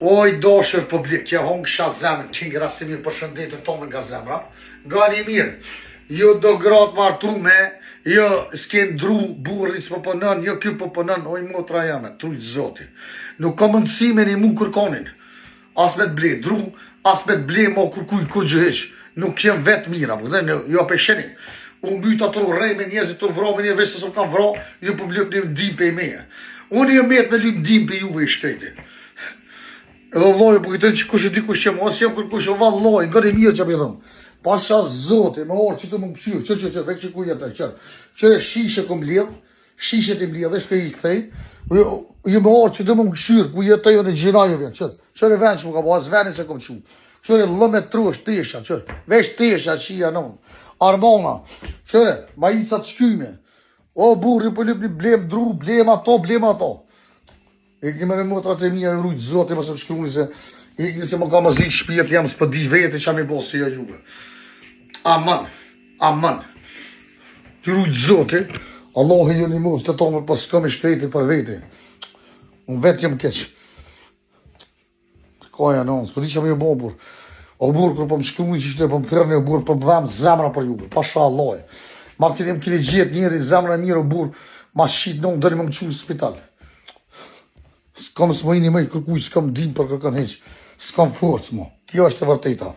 Oj, dashër publik, ja hongë kësha zemën, qingë Rasimir për shëndetit tonë nga zemra. Nga një mirë, jo do gratë më artrume, jo s'ken dru burrit për pënën, jo kjo për pënën, oj motra jame, trujtë zoti. Nuk ka mundësi me një mu kërkonin, as me të ble dru, as me të ble ma kërkuj kur gjëheq, nuk jem vetë mira, jo për sheni. Unë byta të rej me njerëzit të vro me njerë vesë të kam vro, ju për blyp një dim për i meje. Unë jë met me lyp dim për juve i shkreti. Edhe lojë, po këtë që kush e di kush qemë, asë jem kërkush e valë lojë, nga një mirë që për dhëmë. Pasha zote, me orë që të më këshyrë, vek që ku jetë, qërë shishe këm lidhë, shishe të më lidhë, shkë i këthej, ju me orë që të më këshyrë, ku jetë të jo në gjinajë vjen, qërë e venë që më ka po, asë venë se këm qu, qërë lëme trush, tesha, vesh tesha që i anon, armona, qërë, majica të shkyme, o burri për lëp një blem dru, blem ato. E këni me motrat e mija e rujtë zote, mëse më shkruni se e këni se më ka më zlitë shpijet jam s'pë di vete që am i bosë si ja juve. Aman. Të rujtë zote, Allah e ju një muftë të tomë, po s'kam i shkreti për vete. Unë vetë jem keq. Kaja në nësë, po di që am i bo burë. O burë, kërë po më shkruni që qëte, po më thërën e burë, po më dhamë zemra për juve. Pasha Allah e. Ma këtim kile gjetë njeri, zemra mirë o burë, ma shqitë në dëri më më qunë spital. S'kam s'mojini me i kërkuj, s'kam dim për kërkën heq, s'kam forcë mo. Kjo është e vërteta.